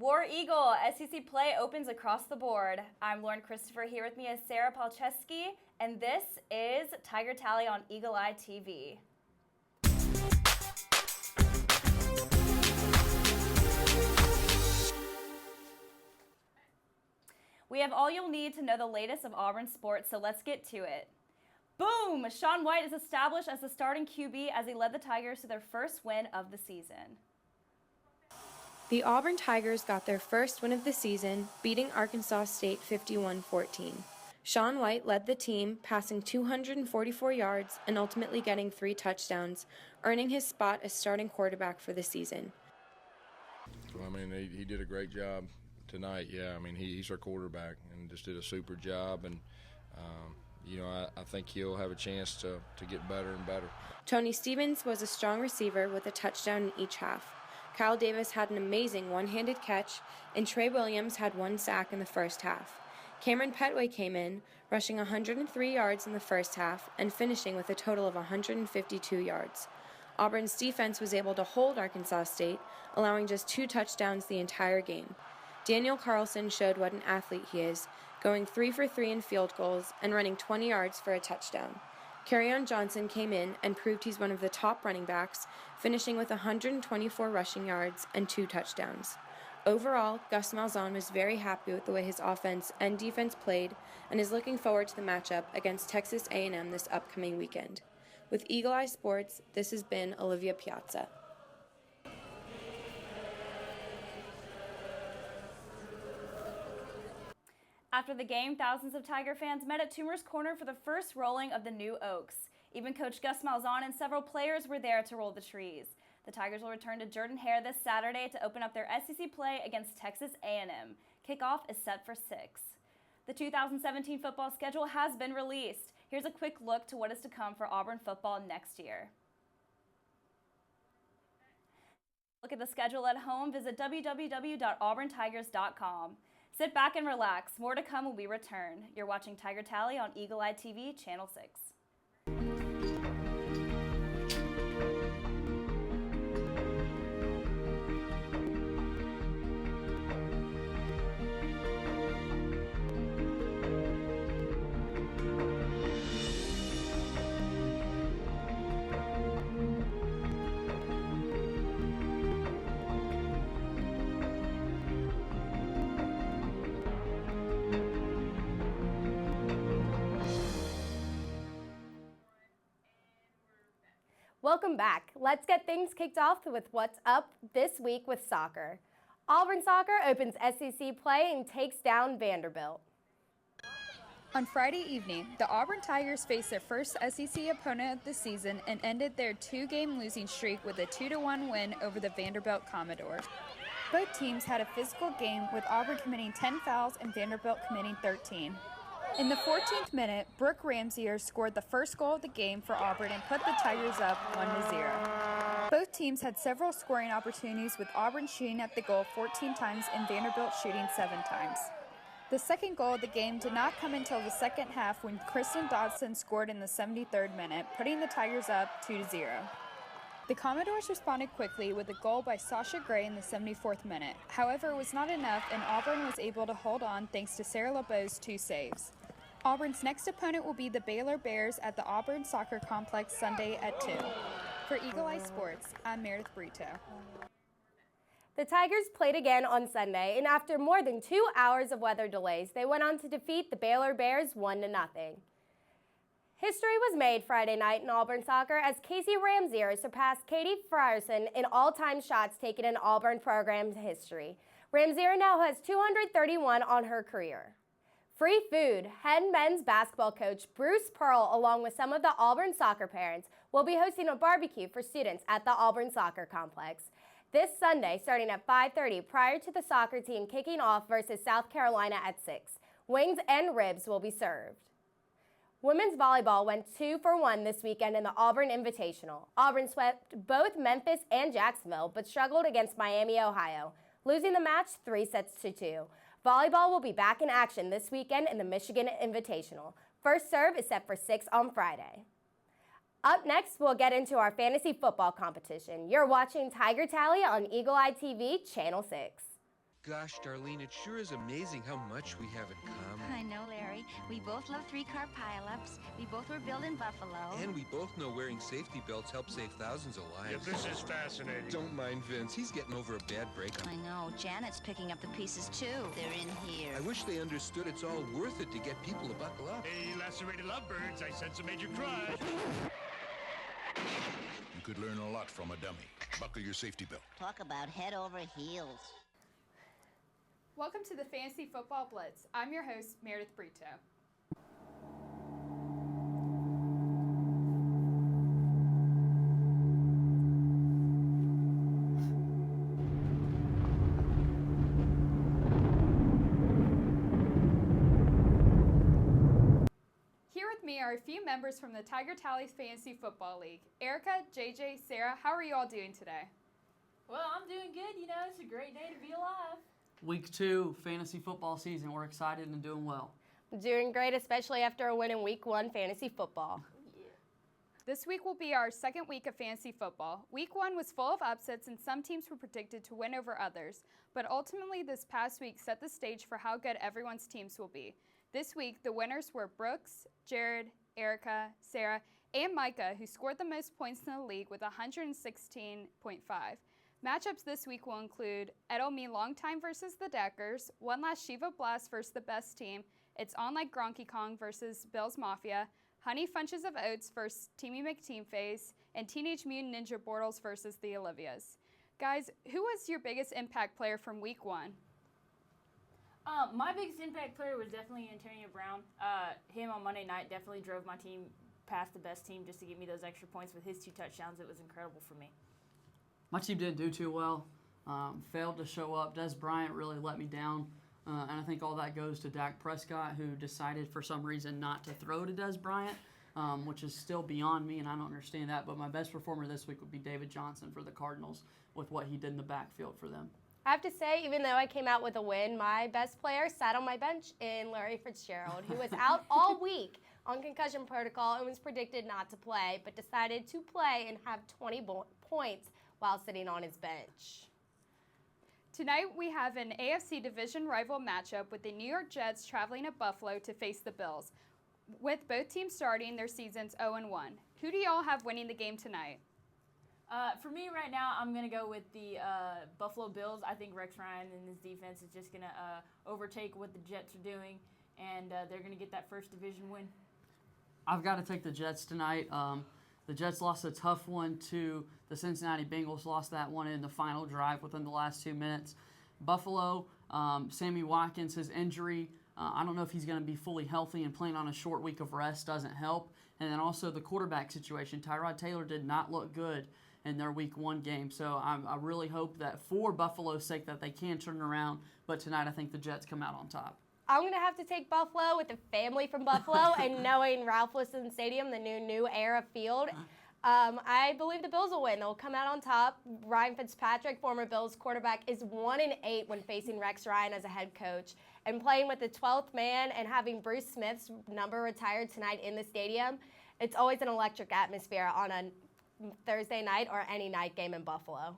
War Eagle, SEC play opens across the board. I'm Lauren Christopher. Here with me is Sarah Palczewski, and this is Tiger Tally on Eagle Eye TV. We have all you'll need to know the latest of Auburn sports, so let's get to it. Boom! Sean White is established as the starting QB as he led the Tigers to their first win of the season. The Auburn Tigers got their first win of the season, beating Arkansas State 51-14. Sean White led the team, passing 244 yards and ultimately getting 3 touchdowns, earning his spot as starting quarterback for the season. Well, I mean, he did a great job tonight. Yeah, I mean, he's our quarterback and just did a super job. And, I think he'll have a chance to get better and better. Tony Stevens was a strong receiver with a touchdown in each half. Kyle Davis had an amazing one-handed catch, and Trey Williams had 1 sack in the first half. Cameron Petway came in, rushing 103 yards in the first half and finishing with a total of 152 yards. Auburn's defense was able to hold Arkansas State, allowing just 2 touchdowns the entire game. Daniel Carlson showed what an athlete he is, going 3 for 3 in field goals and running 20 yards for a touchdown. Kerryon Johnson came in and proved he's one of the top running backs, finishing with 124 rushing yards and 2 touchdowns. Overall, Gus Malzahn was very happy with the way his offense and defense played and is looking forward to the matchup against Texas A&M this upcoming weekend. With Eagle Eye Sports, this has been Olivia Piazza. After the game, thousands of Tiger fans met at Toomer's Corner for the first rolling of the new Oaks. Even Coach Gus Malzahn and several players were there to roll the trees. The Tigers will return to Jordan-Hare this Saturday to open up their SEC play against Texas A&M. Kickoff is set for 6. The 2017 football schedule has been released. Here's a quick look to what is to come for Auburn football next year. Look at the schedule at home. Visit www.auburntigers.com. Sit back and relax. More to come when we return. You're watching Tiger Tally on Eagle Eye TV, Channel 6. Welcome back. Let's get things kicked off with what's up this week with soccer. Auburn soccer opens SEC play and takes down Vanderbilt. On Friday evening, the Auburn Tigers faced their first SEC opponent of the season and ended their 2-game losing streak with a 2-1 win over the Vanderbilt Commodores. Both teams had a physical game, with Auburn committing 10 fouls and Vanderbilt committing 13. In the 14th minute, Brooke Ramsier scored the first goal of the game for Auburn and put the Tigers up 1-0. Both teams had several scoring opportunities, with Auburn shooting at the goal 14 times and Vanderbilt shooting 7 times. The second goal of the game did not come until the second half, when Kristen Dodson scored in the 73rd minute, putting the Tigers up 2-0. The Commodores responded quickly with a goal by Sasha Gray in the 74th minute. However, it was not enough, and Auburn was able to hold on thanks to Sarah LeBeau's 2 saves. Auburn's next opponent will be the Baylor Bears at the Auburn Soccer Complex Sunday at 2. For Eagle Eye Sports, I'm Meredith Brito. The Tigers played again on Sunday, and after more than 2 hours of weather delays, they went on to defeat the Baylor Bears 1-0. History was made Friday night in Auburn soccer as Casey Ramsier surpassed Katie Frierson in all-time shots taken in Auburn program history. Ramsier now has 231 on her career. Free food. Head men's basketball coach Bruce Pearl, along with some of the Auburn soccer parents, will be hosting a barbecue for students at the Auburn Soccer Complex this Sunday starting at 5:30 prior to the soccer team kicking off versus South Carolina at 6. Wings and ribs will be served. Women's volleyball went 2 for 1 this weekend in the Auburn Invitational. Auburn swept both Memphis and Jacksonville, but struggled against Miami, Ohio, losing the match 3-2. Volleyball will be back in action this weekend in the Michigan Invitational. First serve is set for 6 on Friday. Up next, we'll get into our fantasy football competition. You're watching Tiger Tally on Eagle Eye TV, Channel 6. Gosh, Darlene, it sure is amazing how much we have in common. I know, Larry. We both love three-car pileups. We both were built in Buffalo. And we both know wearing safety belts helps save thousands of lives. Yeah, this is fascinating. Don't mind Vince. He's getting over a bad breakup. I know. Janet's picking up the pieces, too. They're in here. I wish they understood it's all worth it to get people to buckle up. Hey, lacerated lovebirds, I sense a major crush. You could learn a lot from a dummy. Buckle your safety belt. Talk about head over heels. Welcome to the Fantasy Football Blitz. I'm your host, Meredith Brito. Here with me are a few members from the Tiger Tallies Fantasy Football League. Erica, JJ, Sarah, how are you all doing today? Well, I'm doing good. You know, it's a great day to be alive. Week 2, fantasy football season. We're excited and doing well. Doing great, especially after a win in Week 1 fantasy football. This week will be our second week of fantasy football. Week 1 was full of upsets and some teams were predicted to win over others, but ultimately this past week set the stage for how good everyone's teams will be. This week, the winners were Brooks, Jared, Erica, Sarah, and Micah, who scored the most points in the league with 116.5. Matchups this week will include Edelme Longtime versus the Deckers, One Last Shiva Blast versus the Best Team, It's On Like Gronky Kong versus Bill's Mafia, Honey Funches of Oats versus Teamy McTeamface, and Teenage Mutant Ninja Bortles versus the Olivias. Guys, who was your biggest impact player from week 1? My biggest impact player was definitely Antonio Brown. Him on Monday night definitely drove my team past the Best Team just to give me those extra points with his 2 touchdowns. It was incredible for me. My team didn't do too well. Failed to show up. Des Bryant really let me down. And I think all that goes to Dak Prescott, who decided for some reason not to throw to Des Bryant, which is still beyond me, and I don't understand that. But my best performer this week would be David Johnson for the Cardinals with what he did in the backfield for them. I have to say, even though I came out with a win, my best player sat on my bench in Larry Fitzgerald, who was out all week on concussion protocol and was predicted not to play, but decided to play and have 20 points while sitting on his bench. Tonight we have an AFC division rival matchup with the New York Jets traveling to Buffalo to face the Bills, with both teams starting their seasons 0-1. Who do y'all have winning the game tonight? For me right now, I'm going to go with the Buffalo Bills. I think Rex Ryan and his defense is just going to overtake what the Jets are doing, and they're going to get that first division win. I've got to take the Jets tonight. The Jets lost a tough one to the Cincinnati Bengals, lost that one in the final drive within the last 2 minutes. Buffalo, Sammy Watkins, his injury, I don't know if he's going to be fully healthy, and playing on a short week of rest doesn't help. And then also the quarterback situation. Tyrod Taylor did not look good in their week 1 game. So I really hope that for Buffalo's sake that they can turn around. But tonight I think the Jets come out on top. I'm going to have to take Buffalo with a family from Buffalo and knowing Ralph Wilson Stadium, the new era field. I believe the Bills will win. They'll come out on top. Ryan Fitzpatrick, former Bills quarterback, is 1-8 when facing Rex Ryan as a head coach. And playing with the 12th man and having Bruce Smith's number retired tonight in the stadium, it's always an electric atmosphere on a Thursday night or any night game in Buffalo.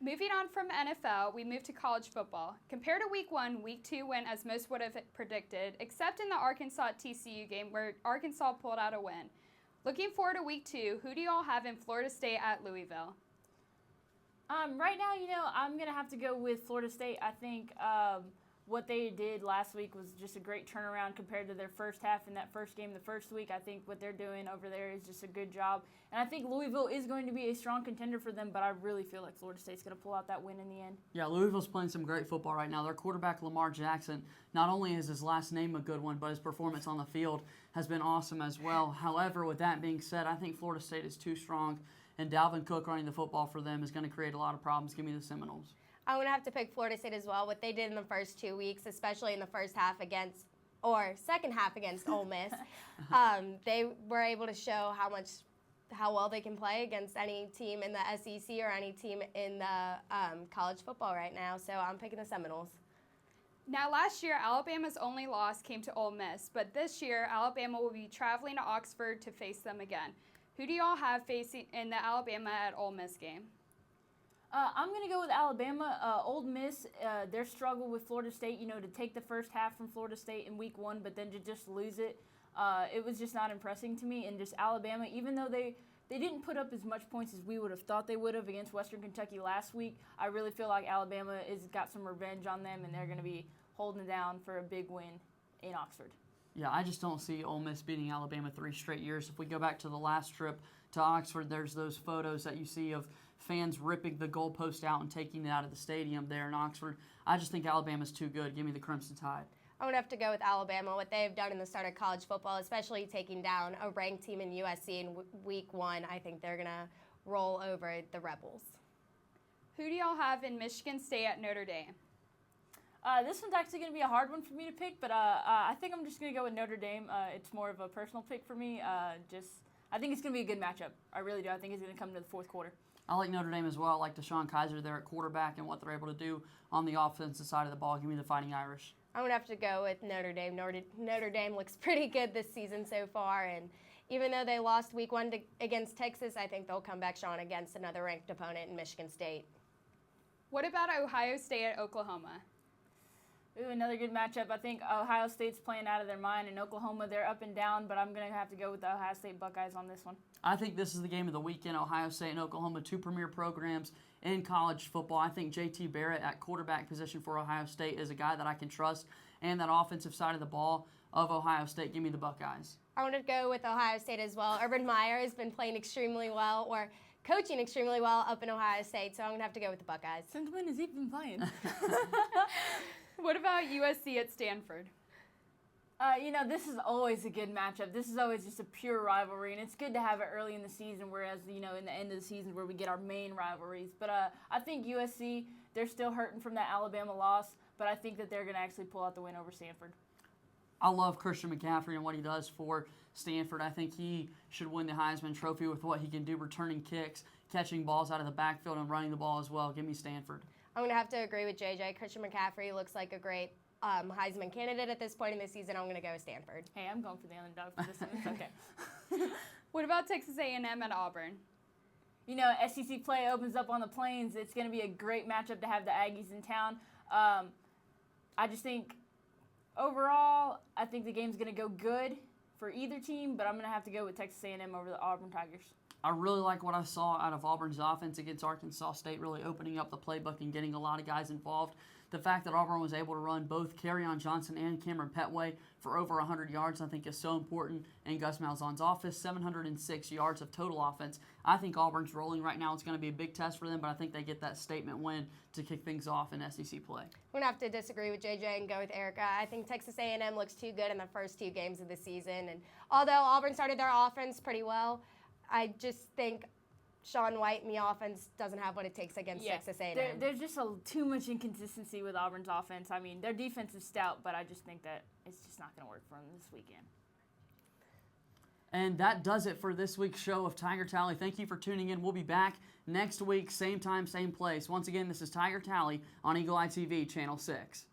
Moving on from NFL, we move to college football. Compared to week 1, week 2 went as most would have predicted, except in the Arkansas-TCU game where Arkansas pulled out a win. Looking forward to week 2, who do you all have in Florida State at Louisville? Right now, I'm going to have to go with Florida State. I think what they did last week was just a great turnaround compared to their first half in that first game the first week. I think what they're doing over there is just a good job. And I think Louisville is going to be a strong contender for them, but I really feel like Florida State's going to pull out that win in the end. Yeah, Louisville's playing some great football right now. Their quarterback, Lamar Jackson, not only is his last name a good one, but his performance on the field has been awesome as well. However, with that being said, I think Florida State is too strong, and Dalvin Cook running the football for them is going to create a lot of problems. Give me the Seminoles. I'm going to have to pick Florida State as well. What they did in the first 2 weeks, especially in the first half second half against Ole Miss, they were able to show how well they can play against any team in the SEC or any team in the college football right now. So I'm picking the Seminoles. Now, last year, Alabama's only loss came to Ole Miss, but this year, Alabama will be traveling to Oxford to face them again. Who do you all have facing in the Alabama at Ole Miss game? I'm going to go with Alabama. Ole Miss, their struggle with Florida State, to take the first half from Florida State in week 1, but then to just lose it, it was just not impressing to me. And just Alabama, even though they didn't put up as much points as we would have thought they would have against Western Kentucky last week, I really feel like Alabama has got some revenge on them, and they're going to be holding it down for a big win in Oxford. Yeah, I just don't see Ole Miss beating Alabama 3 straight years. If we go back to the last trip to Oxford, there's those photos that you see of fans ripping the goalpost out and taking it out of the stadium there in Oxford. I just think Alabama's too good. Give me the Crimson Tide. I'm going to have to go with Alabama. What they've done in the start of college football, especially taking down a ranked team in USC in week 1, I think they're going to roll over the Rebels. Who do y'all have in Michigan State at Notre Dame? This one's actually going to be a hard one for me to pick, but I think I'm just going to go with Notre Dame. It's more of a personal pick for me. I think it's going to be a good matchup. I really do. I think it's going to come to the fourth quarter. I like Notre Dame as well. I like Deshaun Kaiser there at quarterback and what they're able to do on the offensive side of the ball. Give me the Fighting Irish. I'm going to have to go with Notre Dame. Notre Dame looks pretty good this season so far, and even though they lost week 1 against Texas, I think they'll come back strong against another ranked opponent in Michigan State. What about Ohio State at Oklahoma? Ooh, another good matchup. I think Ohio State's playing out of their mind, and Oklahoma, they're up and down, but I'm going to have to go with the Ohio State Buckeyes on this one. I think this is the game of the weekend. Ohio State and Oklahoma, 2 premier programs in college football. I think J.T. Barrett at quarterback position for Ohio State is a guy that I can trust, and that offensive side of the ball of Ohio State. Give me the Buckeyes. I want to go with Ohio State as well. Urban Meyer has been playing extremely well, or coaching extremely well up in Ohio State, so I'm going to have to go with the Buckeyes. Since when has he been playing? What about USC at Stanford? This is always a good matchup. This is always just a pure rivalry, and it's good to have it early in the season, whereas, in the end of the season where we get our main rivalries. But I think USC, they're still hurting from that Alabama loss, but I think that they're going to actually pull out the win over Stanford. I love Christian McCaffrey and what he does for Stanford. I think he should win the Heisman Trophy with what he can do, returning kicks, catching balls out of the backfield, and running the ball as well. Give me Stanford. I'm going to have to agree with JJ. Christian McCaffrey looks like a great Heisman candidate at this point in the season. I'm going to go with Stanford. Hey, I'm going for the underdog for this one. It's okay. What about Texas A&M at Auburn? SEC play opens up on the Plains. It's going to be a great matchup to have the Aggies in town. I just think overall, I think the game's going to go good for either team, but I'm going to have to go with Texas A&M over the Auburn Tigers. I really like what I saw out of Auburn's offense against Arkansas State, really opening up the playbook and getting a lot of guys involved. The fact that Auburn was able to run both Kerryon Johnson and Cameron Petway for over 100 yards, I think is so important in Gus Malzahn's office. 706 yards of total offense. I think Auburn's rolling right now. It's going to be a big test for them, but I think they get that statement win to kick things off in SEC play. I'm going to have to disagree with JJ and go with Erica. I think Texas A&M looks too good in the first 2 games of the season. And although Auburn started their offense pretty well, I just think Sean White in the offense doesn't have what it takes against Texas A&M. There's just too much inconsistency with Auburn's offense. I mean, their defense is stout, but I just think that it's just not going to work for them this weekend. And that does it for this week's show of Tiger Tally. Thank you for tuning in. We'll be back next week, same time, same place. Once again, this is Tiger Tally on Eagle Eye TV, Channel 6.